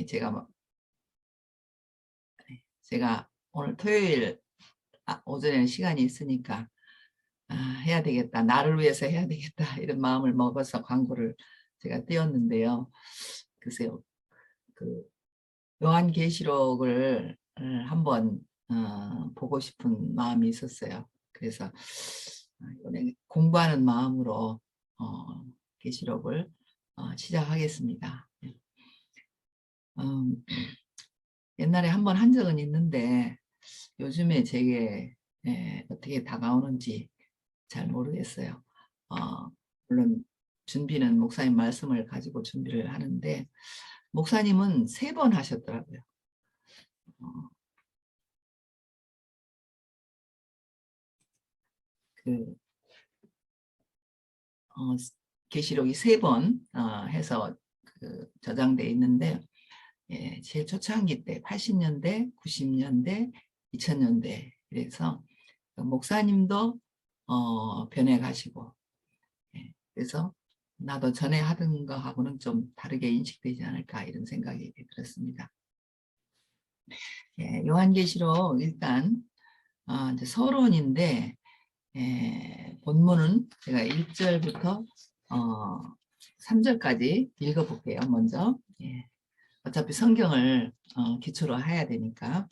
제가 제가 오늘 토요일 오전에 시간이 있으니까 해야 되겠다. 나를 위해서 해야 되겠다. 이런 마음을 먹어서 광고를 제가 띄웠는데요. 글쎄요. 그 요한계시록을 한번 보고 싶은 마음이 있었어요. 그래서 이번에 공부하는 마음으로 계시록을 시작하겠습니다. 옛날에 한번 한 적은 있는데 요즘에 제게 어떻게 다가오는지 잘 모르겠어요. 물론 준비는 목사님 말씀을 가지고 준비를 하는데 목사님은 3번 하셨더라고요. 그 계시록이 3번 해서 저장돼 있는데 제 초창기 때 80년대, 90년대, 2000년대 그래서 목사님도 변해 가시고 그래서 나도 전에 하던 거하고는 좀 다르게 인식되지 않을까 이런 생각이 들었습니다. 요한계시록 일단 이제 서론인데 본문은 제가 1절부터 3절까지 읽어볼게요. 먼저 어차피 성경을 기초로 해야 되니까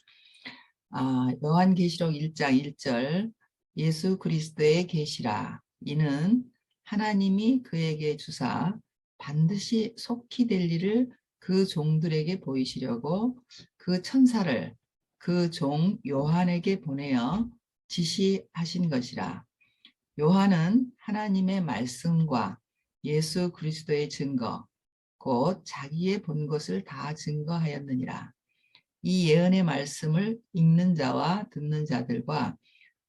요한계시록 1장 1절 예수 그리스도의 계시라 이는 하나님이 그에게 주사 반드시 속히 될 일을 그 종들에게 보이시려고 그 천사를 그 종 요한에게 보내어 지시하신 것이라. 요한은 하나님의 말씀과 예수 그리스도의 증거 곧 자기의 본 것을 다 증거하였느니라. 이 예언의 말씀을 읽는 자와 듣는 자들과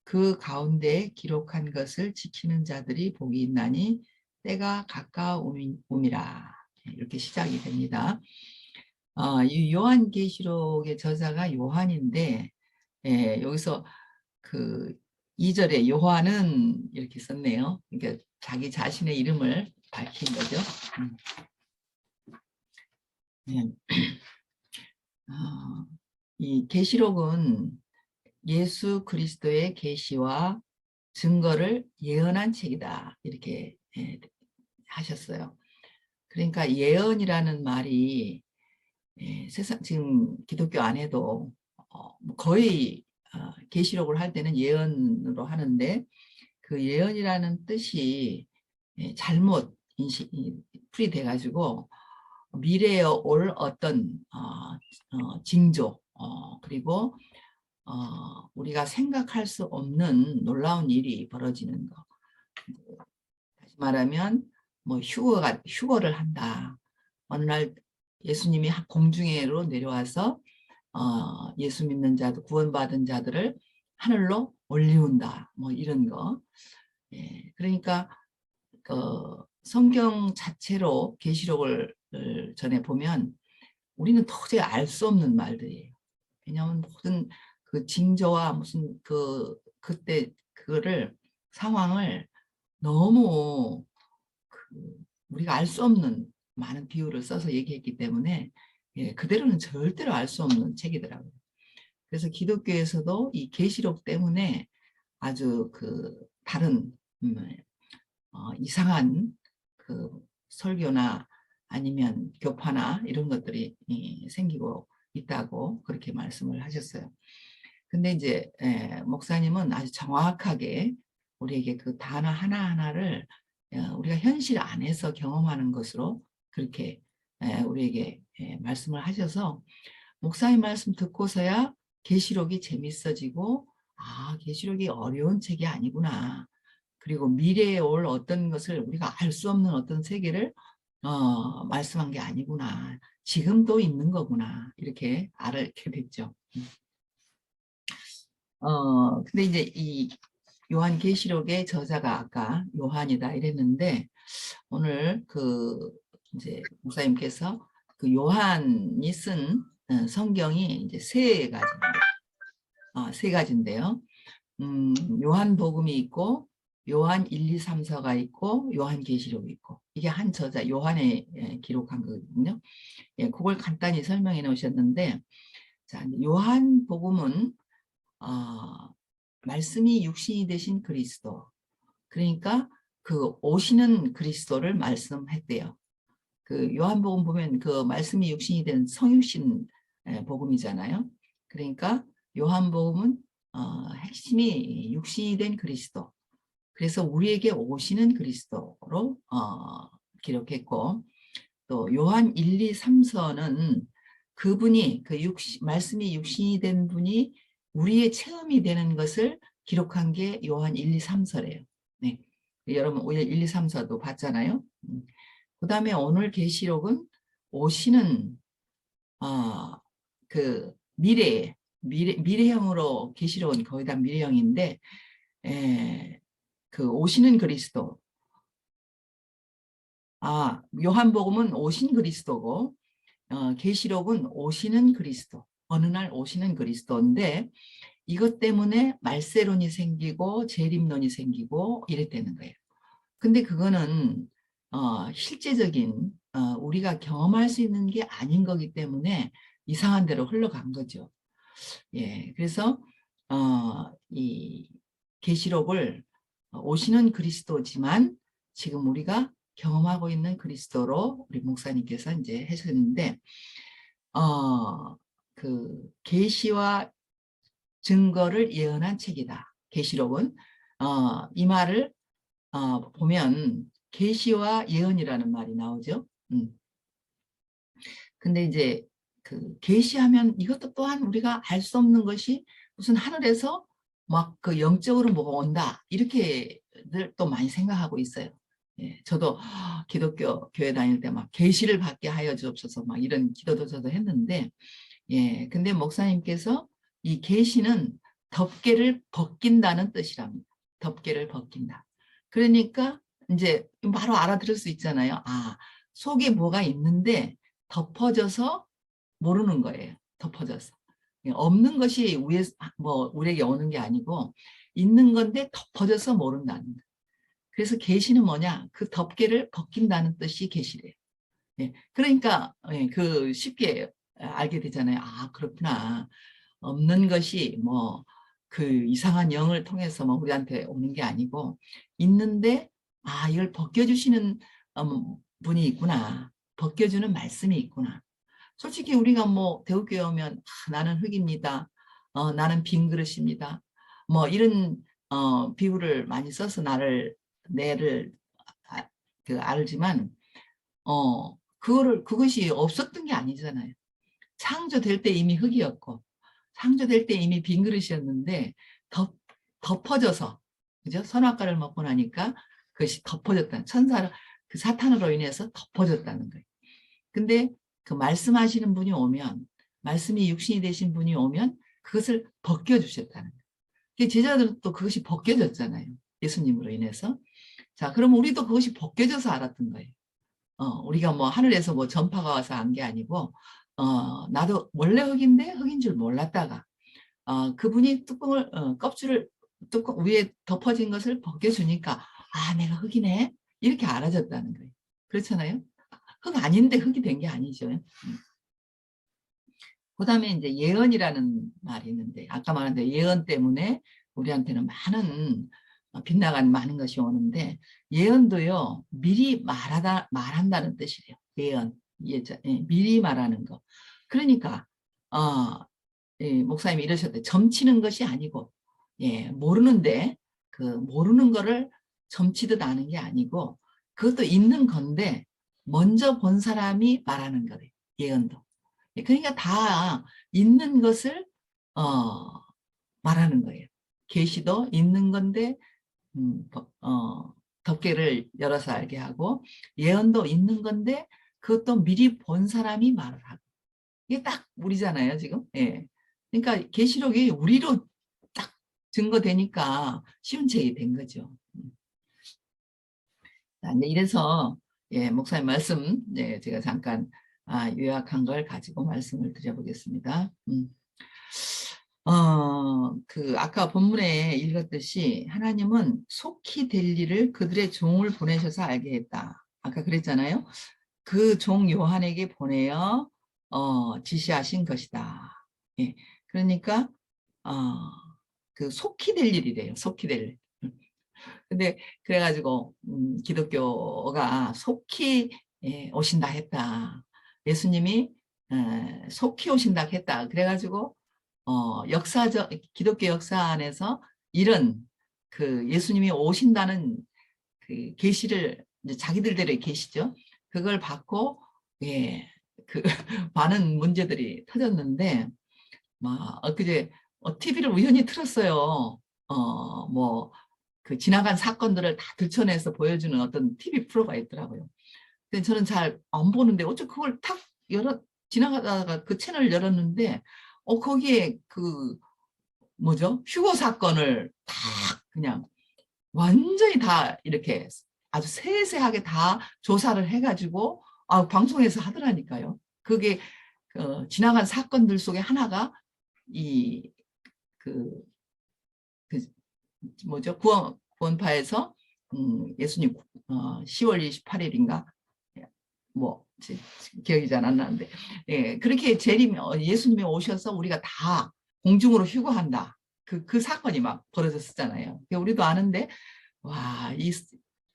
그 가운데 기록한 것을 지키는 자들이 복이 있나니 때가 가까움이라. 이렇게 시작이 됩니다. 이 요한계시록의 저자가 요한인데 여기서 그 2절에 요한은 이렇게 썼네요. 그러니까 자기 자신의 이름을 밝힌 거죠. 이 계시록은 예수 그리스도의 계시와 증거를 예언한 책이다 이렇게 하셨어요. 그러니까 예언이라는 말이 세상 지금 기독교 안에도 거의 계시록을 할 때는 예언으로 하는데 그 예언이라는 뜻이 잘못 인식이 풀이돼 가지고 미래에 올 어떤 징조 그리고 우리가 생각할 수 없는 놀라운 일이 벌어지는 거. 다시 말하면 뭐 휴거를 한다. 어느 날 예수님이 공중에로 내려와서 예수 믿는 자들 구원받은 자들을 하늘로 올리운다. 뭐 이런 거. 그러니까 성경 자체로 계시록을 전에 보면 우리는 도저히 알 수 없는 말들이에요. 왜냐하면 모든 그 징조와 무슨 그때 그거를 상황을 너무 우리가 알 수 없는 많은 비유를 써서 얘기했기 때문에 그대로는 절대로 알 수 없는 책이더라고요. 그래서 기독교에서도 이 계시록 때문에 아주 다른 이상한 설교나 아니면 교파나 이런 것들이 생기고 있다고 그렇게 말씀을 하셨어요. 근데 이제 목사님은 아주 정확하게 우리에게 그 단어 하나하나를 우리가 현실 안에서 경험하는 것으로 그렇게 우리에게 말씀을 하셔서 목사님 말씀 듣고서야 계시록이 재밌어지고 계시록이 어려운 책이 아니구나. 그리고 미래에 올 어떤 것을 우리가 알 수 없는 어떤 세계를 말씀한 게 아니구나. 지금도 있는 거구나. 이렇게 알게 됐죠. 근데 이제 이 요한계시록의 저자가 아까 요한이다 이랬는데 오늘 이제 목사님께서 그 요한이 쓴 성경이 이제 세 가지인데요. 요한복음이 있고 요한 1, 2, 3, 4가 있고 요한계시록이 있고 이게 한 저자 요한에 기록한 거거든요. 예, 그걸 간단히 설명해 놓으셨는데 자, 요한복음은 말씀이 육신이 되신 그리스도 그러니까 그 오시는 그리스도를 말씀했대요. 그 요한복음 보면 그 말씀이 육신이 된 성육신 복음이잖아요. 그러니까 요한복음은 핵심이 육신이 된 그리스도. 그래서 우리에게 오시는 그리스도로 기록했고 또 요한 1, 2, 3서는 그분이 그 말씀이 육신이 된 분이 우리의 체험이 되는 것을 기록한 게 요한 1, 2, 3서래요. 네. 여러분 1, 2, 3서도 봤잖아요. 그 다음에 오늘 계시록은 오시는 그 미래형으로 계시록은 거의 다 미래형인데 그 오시는 그리스도 요한복음은 오신 그리스도고 계시록은 오시는 그리스도 어느 날 오시는 그리스도인데 이것 때문에 말세론이 생기고 재림론이 생기고 이랬다는 거예요. 근데 그거는 실제적인 우리가 경험할 수 있는 게 아닌 거기 때문에 이상한 대로 흘러간 거죠. 예, 그래서 이 계시록을 오시는 그리스도지만 지금 우리가 경험하고 있는 그리스도로 우리 목사님께서 이제 하셨는데 그 계시와 증거를 예언한 책이다. 계시록은 이 말을 보면 계시와 예언이라는 말이 나오죠. 근데 이제 그 계시하면 이것도 또한 우리가 알 수 없는 것이 무슨 하늘에서 막 그 영적으로 뭐가 온다 이렇게들 또 많이 생각하고 있어요. 예, 저도 기독교 교회 다닐 때 막 계시를 받게 하여 주옵소서 막 이런 기도도 저도 했는데 예, 근데 목사님께서 이 계시는 덮개를 벗긴다는 뜻이랍니다. 덮개를 벗긴다. 그러니까 이제 바로 알아들을 수 있잖아요. 속에 뭐가 있는데 덮어져서 모르는 거예요. 덮어져서. 없는 것이 위에 뭐 우리에게 오는 게 아니고 있는 건데 덮어져서 모른다는 거예요. 그래서 계시는 뭐냐? 그 덮개를 벗긴다는 뜻이 계시래요. 예, 그러니까 그 쉽게 알게 되잖아요. 그렇구나. 없는 것이 뭐 그 이상한 영을 통해서 뭐 우리한테 오는 게 아니고 있는데 이걸 벗겨주시는 분이 있구나. 벗겨주는 말씀이 있구나. 솔직히 우리가 뭐 대우교회 오면 나는 흙입니다. 나는 빈 그릇입니다. 뭐 이런 비유를 많이 써서 내를 알지만 그것이 없었던 게 아니잖아요. 창조될 때 이미 흙이었고 창조될 때 이미 빈 그릇이었는데 덮어져서 그죠? 선악과를 먹고 나니까 그것이 덮어졌다는 그 사탄으로 인해서 덮어졌다는 거예요. 근데 그 말씀하시는 분이 오면 말씀이 육신이 되신 분이 오면 그것을 벗겨주셨다는 거예요. 제자들은 또 그것이 벗겨졌잖아요. 예수님으로 인해서. 자, 그럼 우리도 그것이 벗겨져서 알았던 거예요. 우리가 뭐 하늘에서 뭐 전파가 와서 안 게 아니고 나도 원래 흙인데 흙인 줄 몰랐다가 그분이 껍질을 뚜껑 위에 덮어진 것을 벗겨주니까 내가 흙이네 이렇게 알아졌다는 거예요. 그렇잖아요. 흙 아닌데 흙이 된 게 아니죠. 그 다음에 이제 예언이라는 말이 있는데 아까 말한 대로 예언 때문에 우리한테는 많은 빗나간 많은 것이 오는데 예언도요 미리 말한다는 뜻이래요. 예언 미리 말하는 거. 그러니까 목사님이 이러셨대. 점치는 것이 아니고 모르는데 그 모르는 거를 점치듯 아는 게 아니고 그것도 있는 건데 먼저 본 사람이 말하는 거래요. 예언도. 그러니까 다 있는 것을 말하는 거예요. 계시도 있는 건데 덮개를 열어서 알게 하고 예언도 있는 건데 그것도 미리 본 사람이 말을 하고 이게 딱 우리잖아요 지금. 예. 그러니까 계시록이 우리로 딱 증거되니까 쉬운 책이 된 거죠. 이래서 목사님 말씀 제가 잠깐 요약한 걸 가지고 말씀을 드려보겠습니다. 아까 본문에 읽었듯이 하나님은 속히 될 일을 그들의 종을 보내셔서 알게 했다. 아까 그랬잖아요. 그 종 요한에게 보내어 지시하신 것이다. 예. 그러니까 어, 그 속히 될 일이래요. 속히 될 일. 근데 그래가지고 기독교가 속히 오신다 했다. 예수님이 속히 오신다 했다. 그래가지고 역사적 기독교 역사 안에서 이런 그 예수님이 오신다는 그 계시를 이제 자기들대로의 계시죠. 그걸 받고 예, 그 많은 문제들이 터졌는데 막 엊그제 TV를 우연히 틀었어요. 뭐 그 지나간 사건들을 다 들춰내서 보여주는 어떤 TV 프로가 있더라고요. 근데 저는 잘 안 보는데 어쩌 그걸 탁 지나가다가 그 채널을 열었는데 거기에 그 뭐죠? 휴거 사건을 다 그냥 완전히 다 이렇게 아주 세세하게 다 조사를 해가지고 방송에서 하더라니까요. 그게 지나간 사건들 속에 하나가 이 그 뭐죠? 구원파에서 예수님 10월 28일인가 뭐 기억이 잘 안 나는데 예, 그렇게 예수님이 오셔서 우리가 다 공중으로 휴거한다. 그 사건이 막 벌어졌었잖아요. 우리도 아는데 와,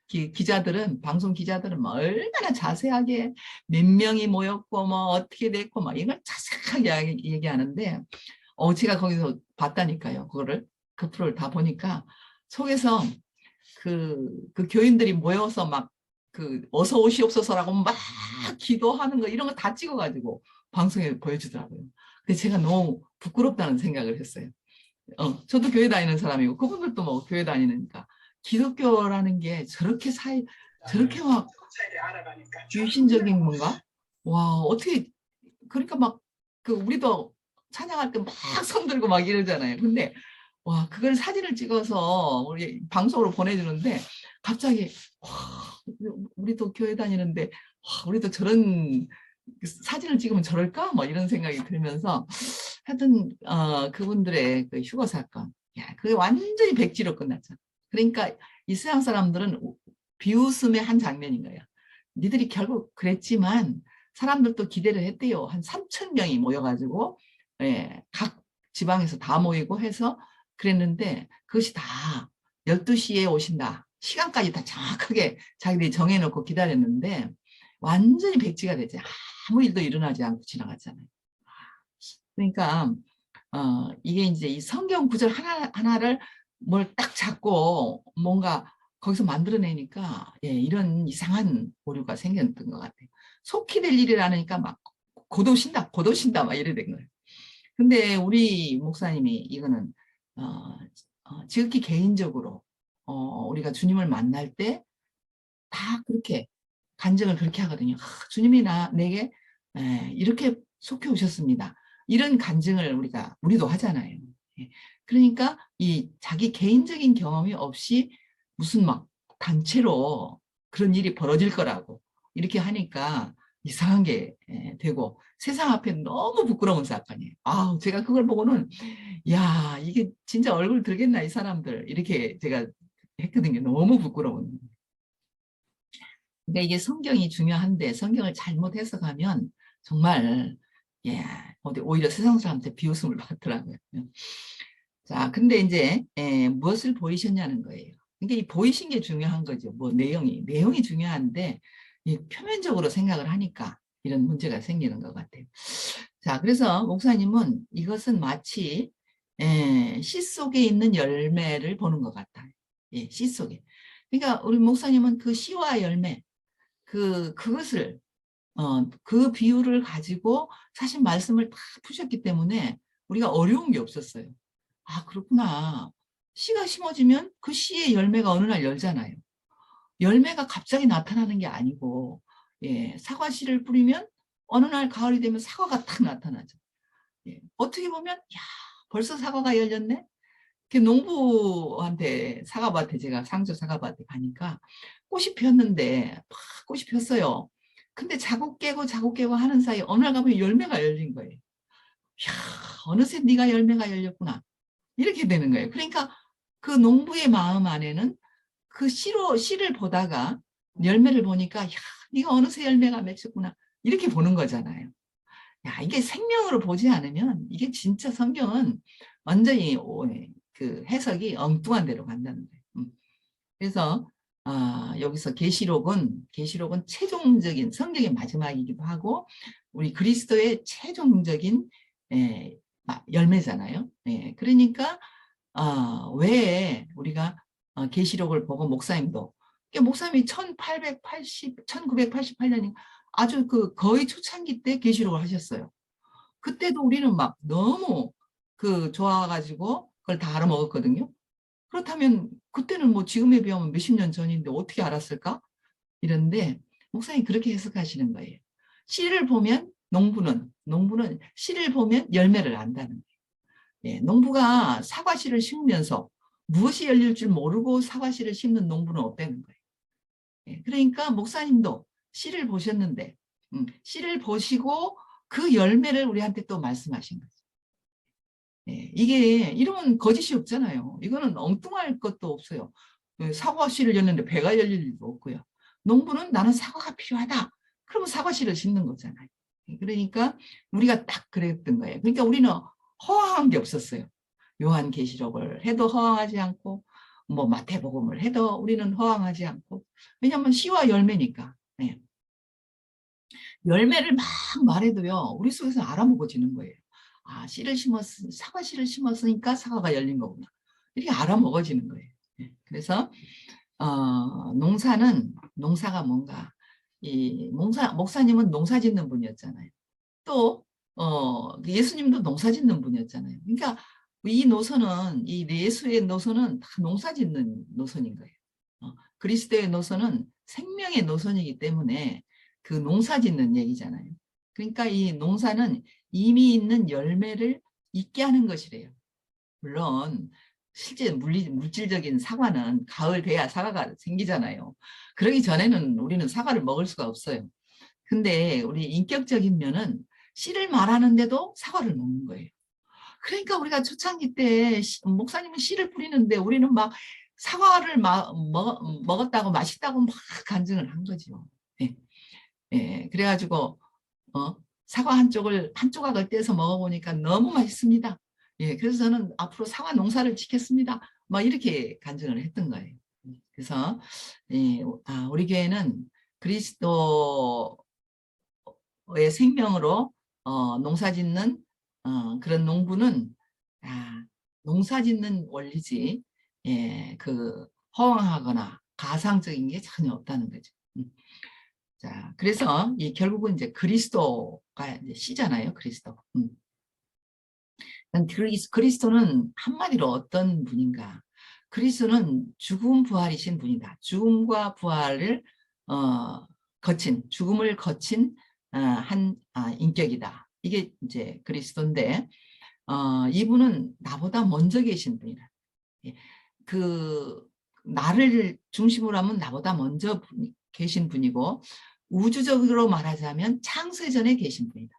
기자들은 방송 기자들은 뭐 얼마나 자세하게 몇 명이 모였고 뭐 어떻게 됐고 막 이걸 자세하게 얘기하는데 제가 거기서 봤다니까요. 그거를 그 프로를 다 보니까 속에서 그 교인들이 모여서 막 어서 오시옵소서라고 막 기도하는 거 이런 거 다 찍어가지고 방송에 보여주더라고요. 근데 제가 너무 부끄럽다는 생각을 했어요. 저도 교회 다니는 사람이고 그분들도 뭐 교회 다니니까 기독교라는 게 저렇게 막 유신적인 건가? 와, 어떻게 그러니까 막 우리도 찬양할 때 막 손 들고 막 이러잖아요. 근데 와, 그걸 사진을 찍어서 우리 방송으로 보내주는데 갑자기 와, 우리도 교회 다니는데 와, 우리도 저런 사진을 찍으면 저럴까? 뭐 이런 생각이 들면서 하여튼 그분들의 그 휴거 사건, 야, 그게 완전히 백지로 끝났죠. 그러니까 이 서양 사람들은 비웃음의 한 장면인 거예요. 니들이 결국 그랬지만 사람들도 기대를 했대요. 한 3천 명이 모여가지고 예, 각 지방에서 다 모이고 해서 그랬는데 그것이 다 12시에 오신다. 시간까지 다 정확하게 자기들이 정해놓고 기다렸는데 완전히 백지가 되지. 아무 일도 일어나지 않고 지나갔잖아요. 그러니까 이게 이제 이 성경 구절 하나를 뭘 딱 잡고 뭔가 거기서 만들어내니까 예, 이런 이상한 오류가 생겼던 것 같아요. 속히 될 일이라니까 막 고도신다 막 이래 된 거예요. 근데 우리 목사님이 이거는 지극히 개인적으로 우리가 주님을 만날 때 다 그렇게 간증을 그렇게 하거든요. 주님이 내게 이렇게 속해 오셨습니다. 이런 간증을 우리도 하잖아요. 예. 그러니까 이 자기 개인적인 경험이 없이 무슨 막 단체로 그런 일이 벌어질 거라고 이렇게 하니까 이상한 게 되고 세상 앞에 너무 부끄러운 사건이에요. 제가 그걸 보고는 야, 이게 진짜 얼굴 들겠나 이 사람들 이렇게 제가 했거든요. 너무 부끄러운. 그러니까 이게 성경이 중요한데 성경을 잘못 해석하면 정말 예, 오히려 세상 사람한테 비웃음을 받더라고요. 자, 근데 이제 무엇을 보이셨냐는 거예요. 그러니까 이 보이신 게 중요한 거죠. 뭐 내용이 중요한데 이 표면적으로 생각을 하니까 이런 문제가 생기는 것 같아요. 자, 그래서 목사님은 이것은 마치 씨 속에 있는 열매를 보는 것 같아요. 예, 씨 속에. 그러니까 우리 목사님은 그 씨와 열매 그것을 그 비유를 가지고 사실 말씀을 다 푸셨기 때문에 우리가 어려운 게 없었어요. 그렇구나. 씨가 심어지면 그 씨의 열매가 어느 날 열잖아요. 열매가 갑자기 나타나는 게 아니고 예, 사과 씨를 뿌리면 어느 날 가을이 되면 사과가 탁 나타나죠. 예, 어떻게 보면 야, 벌써 사과가 열렸네. 농부한테 사과밭에 제가 상주 사과밭에 가니까 꽃이 피었는데 막 꽃이 폈어요. 근데 자국 깨고 하는 사이 어느 날 가면 열매가 열린 거예요. 야, 어느새 네가 열매가 열렸구나. 이렇게 되는 거예요. 그러니까 그 농부의 마음 안에는 그 씨를 보다가 열매를 보니까 야, 네가 어느새 열매가 맺혔구나. 이렇게 보는 거잖아요. 야, 이게 생명으로 보지 않으면 이게 진짜 성경은 완전히 그 해석이 엉뚱한 데로 간다는 거예요. 그래서 여기서 계시록은 최종적인 성경의 마지막이기도 하고 우리 그리스도의 최종적인 열매잖아요. 그러니까 왜 우리가 계시록을 보고 목사님이 1988년 아주 그 거의 초창기 때 계시록을 하셨어요. 그때도 우리는 막 너무 그 좋아가지고 그걸 다 알아먹었거든요. 그렇다면 그때는 뭐 지금에 비하면 몇십 년 전인데 어떻게 알았을까? 이런데 목사님이 그렇게 해석하시는 거예요. 씨를 보면 농부는 씨를 보면 열매를 안다는 거예요. 농부가 사과씨를 심으면서 무엇이 열릴 줄 모르고 사과씨를 심는 농부는 없다는 거예요. 그러니까 목사님도 씨를 보셨는데 씨를 보시고 그 열매를 우리한테 또 말씀하신 거죠. 이게 이러면 거짓이 없잖아요. 이거는 엉뚱할 것도 없어요. 사과씨를 였는데 배가 열릴 일도 없고요. 농부는 나는 사과가 필요하다. 그러면 사과씨를 심는 거잖아요. 그러니까 우리가 딱 그랬던 거예요. 그러니까 우리는 허황한 게 없었어요. 요한계시록을 해도 허황하지 않고 뭐 마태복음을 해도 우리는 허황하지 않고 왜냐하면 씨와 열매니까. 열매를 막 말해도요. 우리 속에서 알아먹어지는 거예요. 사과 씨를 심었으니까 사과가 열린 거구나. 이렇게 알아먹어지는 거예요. 그래서 농사가 뭔가 목사님은 농사 짓는 분이었잖아요. 또 예수님도 농사 짓는 분이었잖아요. 그러니까 이 예수의 노선은 다 농사 짓는 노선인 거예요. 그리스도의 노선은 생명의 노선이기 때문에 그 농사 짓는 얘기잖아요. 그러니까 이 농사는 이미 있는 열매를 있게 하는 것이래요. 물론 실제 물질적인 사과는 가을 돼야 사과가 생기잖아요. 그러기 전에는 우리는 사과를 먹을 수가 없어요. 근데 우리 인격적인 면은 씨를 말하는데도 사과를 먹는 거예요. 그러니까 우리가 초창기 때 목사님은 씨를 뿌리는데 우리는 막 사과를 먹었다고 맛있다고 막 간증을 한 거죠. 예. 그래가지고 사과 한 조각을 떼서 먹어보니까 너무 맛있습니다. 그래서 저는 앞으로 사과 농사를 짓겠습니다. 막 이렇게 간증을 했던 거예요. 그래서 우리 교회는 그리스도의 생명으로 농사 짓는 그런 농부는 농사 짓는 원리지 그 허황하거나 가상적인 게 전혀 없다는 거죠. 자, 그래서 결국은 이제 그리스도가 이제 씨잖아요, 그리스도. 그리스도는 한마디로 어떤 분인가? 그리스도는 죽음 부활이신 분이다. 죽음과 부활을 죽음을 거친 한 인격이다. 이게 이제 그리스도인데 이분은 나보다 먼저 계신 분이다. 그 나를 중심으로 하면 나보다 먼저 계신 분이고 우주적으로 말하자면 창세전에 계신 분이다.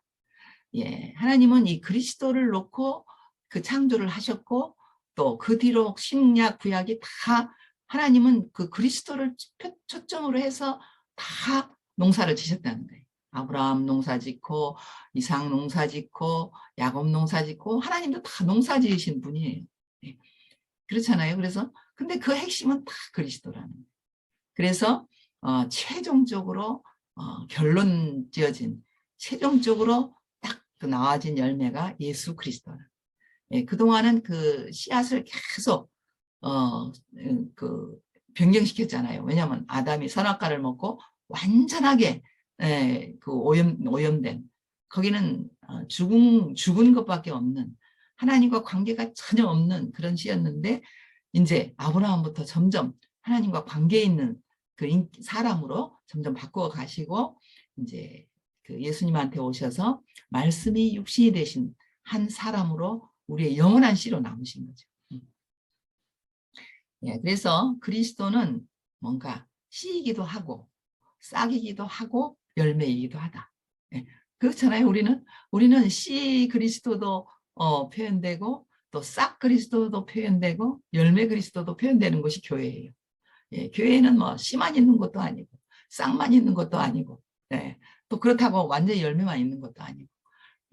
하나님은 이 그리스도를 놓고 그 창조를 하셨고 또 그 뒤로 신약 구약이 다 하나님은 그 그리스도를 초점으로 해서 다 농사를 지셨다는 거예요. 아브라함 농사 짓고 이삭 농사 짓고 야곱 농사 짓고 하나님도 다 농사 지으신 분이에요. 그렇잖아요. 그래서 근데 그 핵심은 다 그리스도라는 거예요. 그래서 최종적으로 결론 지어진 최종적으로 딱 나와진 열매가 예수 그리스도라. 그동안은 그 씨앗을 계속 그 변경시켰잖아요. 왜냐하면 아담이 선악과를 먹고 완전하게 그 오염된 거기는 죽은 것밖에 없는 하나님과 관계가 전혀 없는 그런 씨였는데 이제 아브라함부터 점점 하나님과 관계 있는 그 사람으로 점점 바꾸어 가시고 이제 그 예수님한테 오셔서 말씀이 육신이 되신 한 사람으로 우리의 영원한 씨로 남으신 거죠. 그래서 그리스도는 뭔가 씨이기도 하고 싹이기도 하고 열매이기도 하다. 그렇잖아요. 우리는 씨 그리스도도 표현되고 또 싹 그리스도도 표현되고 열매 그리스도도 표현되는 것이 교회예요. 예, 교회는 뭐 씨만 있는 것도 아니고 싹만 있는 것도 아니고 예, 또 그렇다고 완전히 열매만 있는 것도 아니고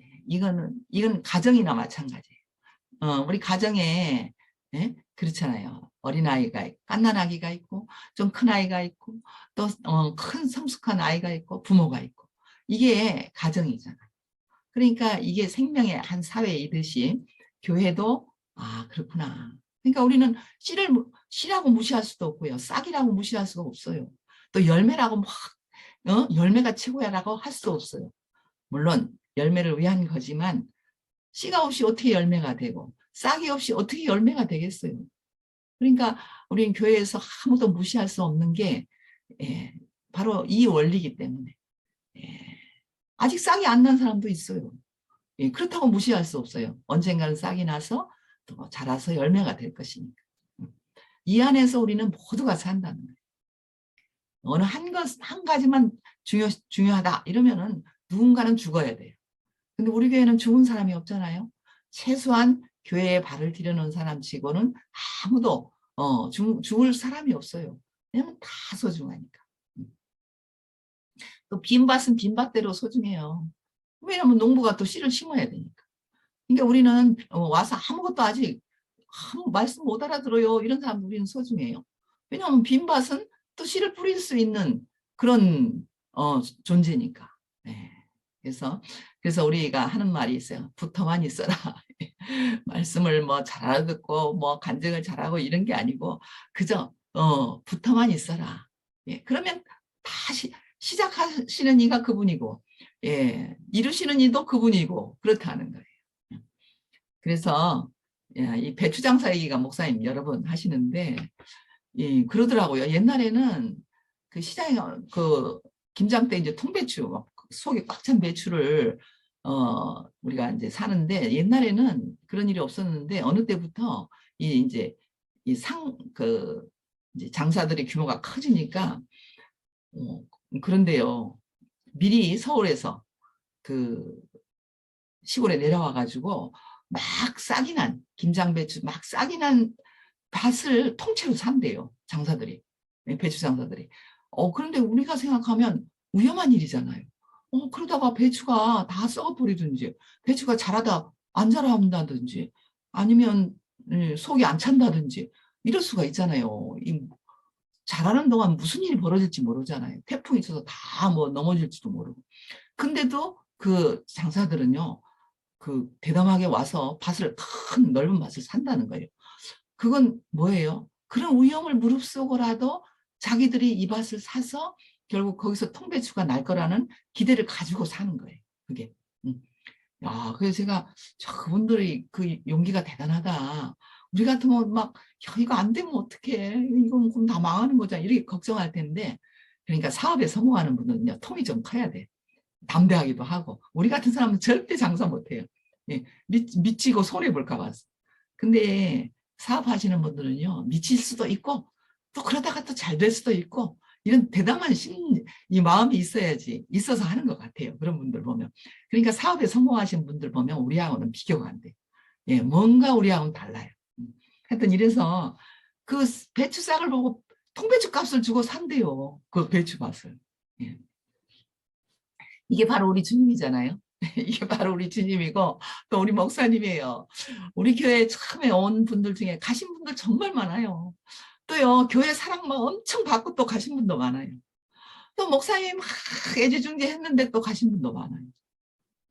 예, 이건 가정이나 마찬가지예요. 우리 가정에 예? 그렇잖아요. 어린아이가 있고 갓난아기가 있고 좀 큰 아이가 있고 또 큰 성숙한 아이가 있고 부모가 있고 이게 가정이잖아요. 그러니까 이게 생명의 한 사회이듯이 교회도 그렇구나. 그러니까 우리는 씨라고 무시할 수도 없고요. 싹이라고 무시할 수가 없어요. 또 열매라고 막 열매가 최고야라고 할 수 없어요. 물론 열매를 위한 거지만 씨가 없이 어떻게 열매가 되고 싹이 없이 어떻게 열매가 되겠어요. 그러니까 우리는 교회에서 아무도 무시할 수 없는 게 예, 바로 이 원리이기 때문에 예, 아직 싹이 안 난 사람도 있어요. 예, 그렇다고 무시할 수 없어요. 언젠가는 싹이 나서 또 자라서 열매가 될 것이니까. 이 안에서 우리는 모두가 산다는 거예요. 어느 한 가지만 중요하다 이러면은 누군가는 죽어야 돼요. 근데 우리 교회는 죽은 사람이 없잖아요. 최소한 교회에 발을 들여놓은 사람 치고는 아무도 죽을 사람이 없어요. 왜냐면 다 소중하니까. 또 빈밭은 빈밭대로 소중해요. 왜냐면 농부가 또 씨를 심어야 되니까. 그러니까 우리는 와서 아무것도 아직 말씀 못 알아들어요. 이런 사람 우리는 소중해요. 왜냐하면 빈밭은 또 씨를 뿌릴 수 있는 그런 존재니까. 네. 그래서 우리가 하는 말이 있어요. 붙어만 있어라. 말씀을 뭐 잘 알아듣고 뭐 간증을 잘하고 이런 게 아니고 그저 붙어만 있어라. 예, 그러면 다시 시작하시는 이가 그분이고 예, 이루시는 이도 그분이고 그렇다는 거예요. 그래서 이 배추 장사 얘기가 목사님 여러 번 하시는데 그러더라고요. 옛날에는 그 시장에 그 김장 때 이제 통배추 속에 꽉 찬 배추를 우리가 이제 사는데 옛날에는 그런 일이 없었는데 어느 때부터 이제 그 이제 장사들의 규모가 커지니까 그런데요. 미리 서울에서 그 시골에 내려와 가지고 막 싹이 난 김장배추 막 싹이 난 밭을 통째로 산대요. 장사들이. 배추 장사들이. 그런데 우리가 생각하면 위험한 일이잖아요. 그러다가 배추가 다 썩어버리든지 배추가 자라다 안 자란다든지 아니면 속이 안 찬다든지 이럴 수가 있잖아요. 자라는 동안 무슨 일이 벌어질지 모르잖아요. 태풍이 있어서 다 뭐 넘어질지도 모르고. 근데도 그 장사들은요. 그 대담하게 와서 밭을 큰 넓은 밭을 산다는 거예요. 그건 뭐예요? 그런 위험을 무릅쓰고라도 자기들이 이 밭을 사서 결국 거기서 통배추가 날 거라는 기대를 가지고 사는 거예요. 그게. 야, 그래서 제가 그분들의 그 용기가 대단하다. 우리 같으면 막 야, 이거 안 되면 어떡해. 이건 그럼 다 망하는 거잖아. 이렇게 걱정할 텐데 그러니까 사업에 성공하는 분들은요. 통이 좀 커야 돼. 담대하기도 하고 우리 같은 사람은 절대 장사 못해요. 예, 미치고 손해볼까 봐. 근데 사업하시는 분들은요. 미칠 수도 있고 또 그러다가 또 잘 될 수도 있고 이런 대담한 이 마음이 있어서 하는 것 같아요. 그런 분들 보면. 그러니까 사업에 성공하신 분들 보면 우리하고는 비교가 안 돼. 예, 뭔가 우리하고는 달라요. 하여튼 이래서 그 배추 싹을 보고 통배추 값을 주고 산대요. 그 배추밭을. 예. 이게 바로 우리 주님이잖아요. 이게 바로 우리 주님이고 또 우리 목사님이에요. 우리 교회 처음에 온 분들 중에 가신 분들 정말 많아요. 또요 교회 사랑 막 엄청 받고 또 가신 분도 많아요. 또 목사님 막 애지중지 했는데 또 가신 분도 많아요.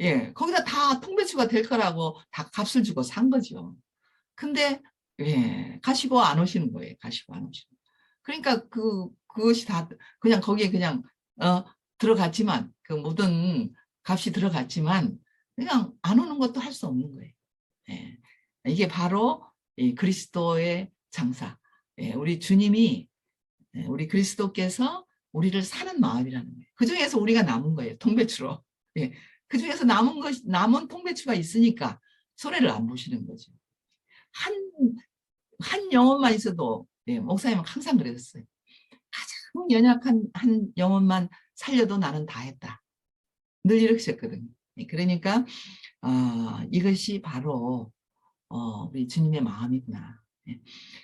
예, 거기다 다 통배추가 될 거라고 다 값을 주고 산 거죠. 근데 예, 가시고 안 오시는 거예요. 가시고 안 오시는. 그러니까 그것이 다 그냥 거기에 그냥 들어갔지만 그 모든 값이 들어갔지만 그냥 안 오는 것도 할 수 없는 거예요. 예. 이게 바로 이 그리스도의 장사. 예. 우리 주님이 우리 그리스도께서 우리를 사는 마음이라는 거예요. 그 중에서 우리가 남은 거예요. 통배추로. 예. 그 중에서 남은 통배추가 있으니까 손해를 안 보시는 거죠. 한, 한 영혼만 있어도 예, 목사님은 항상 그랬어요. 가장 연약한 한 영혼만 살려도 나는 다 했다. 늘 이러셨거든요. 그러니까 이것이 바로 우리 주님의 마음이구나.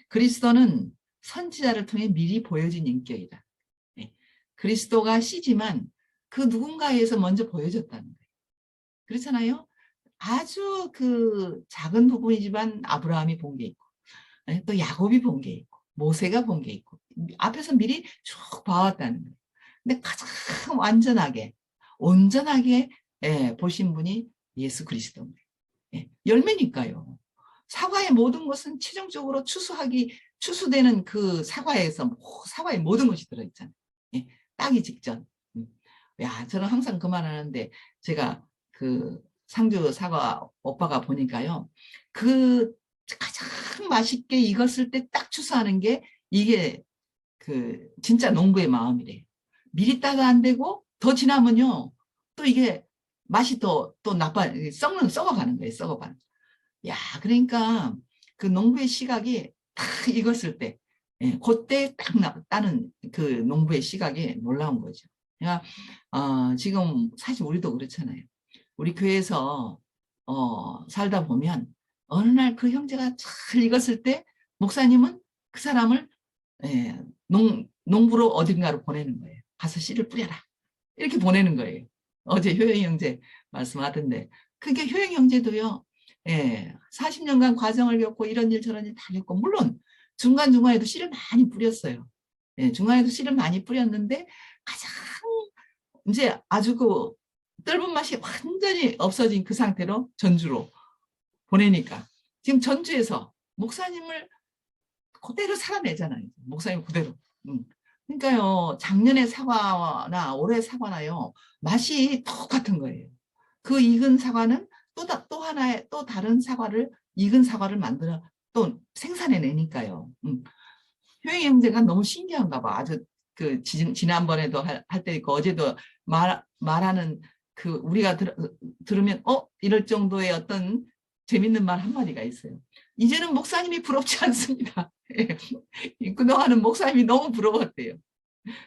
그리스도는 선지자를 통해 미리 보여진 인격이다. 그리스도가 씨지만 그 누군가에서 먼저 보여졌다는 거예요. 그렇잖아요. 아주 그 작은 부분이지만 아브라함이 본 게 있고, 또 야곱이 본 게 있고, 모세가 본 게 있고, 앞에서 미리 쭉 봐왔다는 거예요. 근데 가장 완전하게, 온전하게 보신 분이 예수 그리스도입니다. 열매니까요. 사과의 모든 것은 최종적으로 추수되는 그 사과에서 사과의 모든 것이 들어있잖아요. 따기 직전. 야, 저는 항상 그 말 하는데 제가 그 상주 사과 오빠가 보니까요. 그 가장 맛있게 익었을 때 딱 추수하는 게 이게 그 진짜 농부의 마음이래요. 미리 따가 안 되고 더 지나면요. 또 이게 맛이 또 썩어가는 거예요. 썩어가는. 야, 그러니까 그 농부의 시각이 딱 익었을 때, 그때 딱 따는 그 농부의 시각이 놀라운 거죠. 그러니까 지금 사실 우리도 그렇잖아요. 우리 교회에서 살다 보면 어느 날 그 형제가 잘 익었을 때 목사님은 그 사람을 농부로 어딘가로 보내는 거예요. 가서 씨를 뿌려라. 이렇게 보내는 거예요. 어제 효영 형제 말씀하던데 그게 효영 형제도요. 40년간 과정을 겪고 이런 일 저런 일 다 겪고 물론 중간중간에도 씨를 많이 뿌렸어요. 중간에도 씨를 많이 뿌렸는데 가장 이제 아주 그 떫은 맛이 완전히 없어진 그 상태로 전주로 보내니까 지금 전주에서 목사님을 그대로 살아내잖아요. 목사님 그대로. 그러니까요. 작년의 사과나 올해 사과나요. 맛이 똑같은 거예요. 그 익은 사과는 또 하나의 또 다른 사과를 익은 사과를 만들어 또 생산해내니까요. 효영 형제가 너무 신기한가 봐. 아주 그 지난번에도 할 때 있고 어제도 말하는 그 우리가 들으면 이럴 정도의 어떤 재밌는 말 한마디가 있어요. 이제는 목사님이 부럽지 않습니다. 그동안은 목사님이 너무 부러웠대요.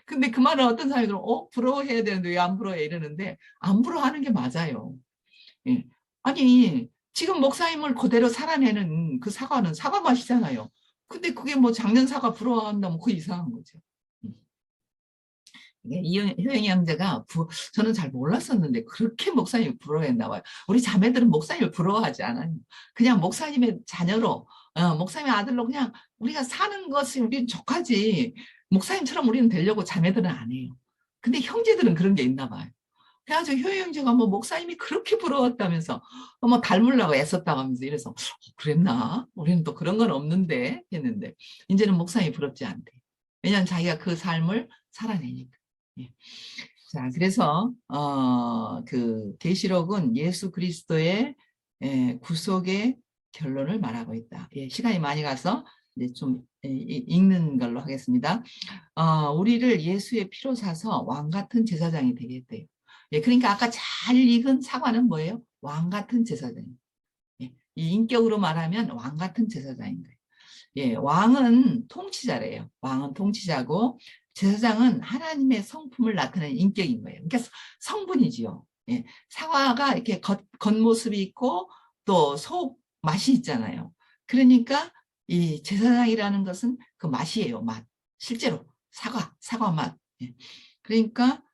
근데 그 말은 어떤 사람이 들으면 부러워해야 되는데 왜 안 부러워해 이러는데 안 부러워하는 게 맞아요. 아니 지금 목사님을 그대로 살아내는 그 사과는 사과 맛이잖아요. 근데 그게 뭐 작년 사과 부러워한다면 그 이상한 거죠. 효영이 형제가 저는 잘 몰랐었는데 그렇게 목사님을 부러워했나 봐요. 우리 자매들은 목사님을 부러워하지 않아요. 그냥 목사님의 자녀로 목사님의 아들로 그냥 우리가 사는 것이 우리는 족하지 목사님처럼 우리는 되려고 자매들은 안 해요. 근데 형제들은 그런 게 있나 봐요. 그래가지고 효영 형제가 뭐 목사님이 그렇게 부러웠다면서 뭐 닮으려고 애썼다고 하면서 이래서 그랬나? 우리는 또 그런 건 없는데 했는데 이제는 목사님이 부럽지 않대. 왜냐하면 자기가 그 삶을 살아내니까. 예. 자, 그래서 그 계시록은 예수 그리스도의 구속의 결론을 말하고 있다. 시간이 많이 가서 이제 좀 읽는 걸로 하겠습니다. 우리를 예수의 피로 사서 왕 같은 제사장이 되게 했대요. 그러니까 아까 잘 익은 사과는 뭐예요? 왕 같은 제사장. 이 인격으로 말하면 왕 같은 제사장인 거예요. 왕은 통치자래요. 왕은 통치자고 제사장은 하나님의 성품을 나타내는 인격인 거예요. 그러니까 성분이지요. 사과가 이렇게 겉모습이 있고 또 속 맛이 있잖아요. 그러니까 이 제사장이라는 것은 그 맛이에요. 맛. 실제로 사과 맛. 그러니까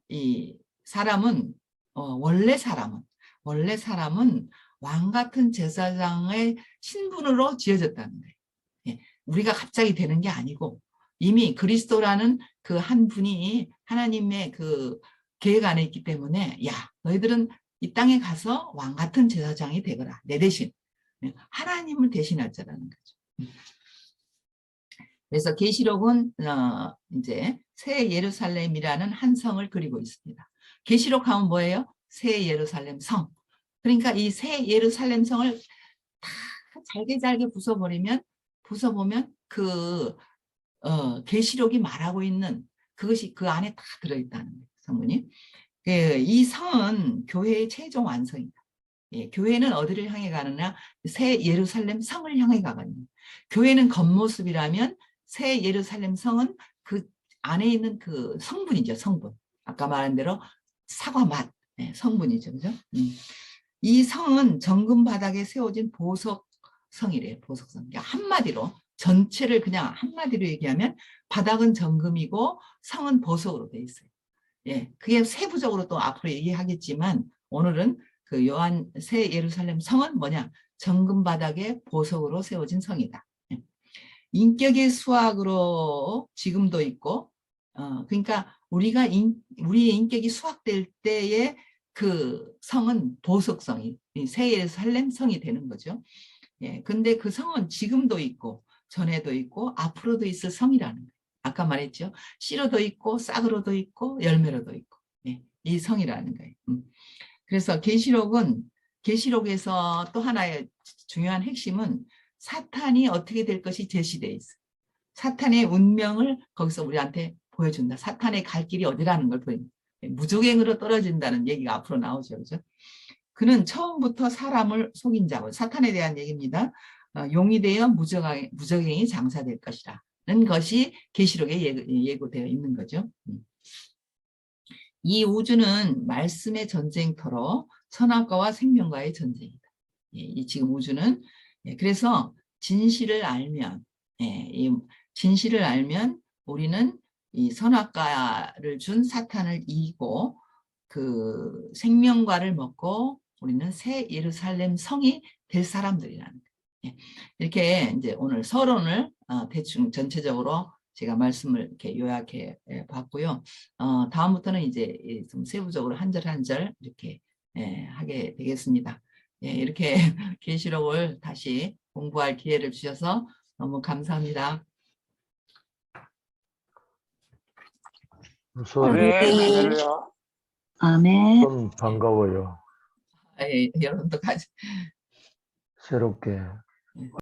이 사람은 원래 사람은 왕 같은 제사장의 신분으로 지어졌다는 거예요. 우리가 갑자기 되는 게 아니고 이미 그리스도라는 그 한 분이 하나님의 그 계획 안에 있기 때문에 야 너희들은 이 땅에 가서 왕 같은 제사장이 되거라. 내 대신 하나님을 대신할 자라는 거죠. 그래서 계시록은 이제 새 예루살렘이라는 한 성을 그리고 있습니다. 계시록 하면 뭐예요? 새 예루살렘 성. 그러니까 이 새 예루살렘 성을 다 잘게 부숴보면 그 계시록이 말하고 있는 그것이 그 안에 다 들어있다는 거예요. 성분이. 이 성은 교회의 최종 완성이다. 교회는 어디를 향해 가느냐? 새 예루살렘 성을 향해 가거든요. 교회는 겉모습이라면 새 예루살렘 성은 그 안에 있는 그 성분이죠. 성분. 아까 말한 대로 사과 맛, 예, 성분이죠. 그죠? 이 성은 정금 바닥에 세워진 보석성이래요. 보석성. 그러니까 한마디로 전체를 그냥 한마디로 얘기하면 바닥은 정금이고 성은 보석으로 돼 있어요. 예, 그게 세부적으로 또 앞으로 얘기하겠지만 오늘은 그 요한 새 예루살렘 성은 뭐냐? 정금 바닥에 보석으로 세워진 성이다. 예. 인격의 수학으로 지금도 있고, 그러니까 우리의 인격이 수학될 때에 그 성은 보석성이 새 예루살렘 성이 되는 거죠. 예, 근데 그 성은 지금도 있고 전에도 있고 앞으로도 있을 성이라는 거예요. 아까 말했죠. 씨로도 있고 싹으로도 있고 열매로도 있고, 예, 이 성이라는 거예요. 그래서 계시록에서 또 하나의 중요한 핵심은 사탄이 어떻게 될 것이 제시되어 있어요. 사탄의 운명을 거기서 우리한테 보여준다. 사탄의 갈 길이 어디라는 걸 보여준다. 무조갱으로 떨어진다는 얘기가 앞으로 나오죠. 그죠? 그는 처음부터 사람을 속인 자고, 사탄에 대한 얘기입니다. 용이 되어 무적행이 장사될 것이라는 것이 계시록에 예고되어 있는 거죠. 이 우주는 말씀의 전쟁터로 선악과와 생명과의 전쟁이다. 예, 이 지금 우주는, 예, 그래서 진실을 알면, 예, 이 진실을 알면 우리는 이 선악과를 준 사탄을 이기고 그 생명과를 먹고 우리는 새 예루살렘 성이 될 사람들이라는 거예요. 예, 이렇게 이제 오늘 서론을 대충 전체적으로 제가 말씀을 이렇게 요약해 봤고요. 다음부터는 이제 좀 세부적으로 한 절 한 절 이렇게 하게 되겠습니다. 예, 이렇게 계시록을 다시 공부할 기회를 주셔서 너무 감사합니다. 할렐루야. 아멘. 좀 반가워요. 예, 여러분도 같이 새롭게.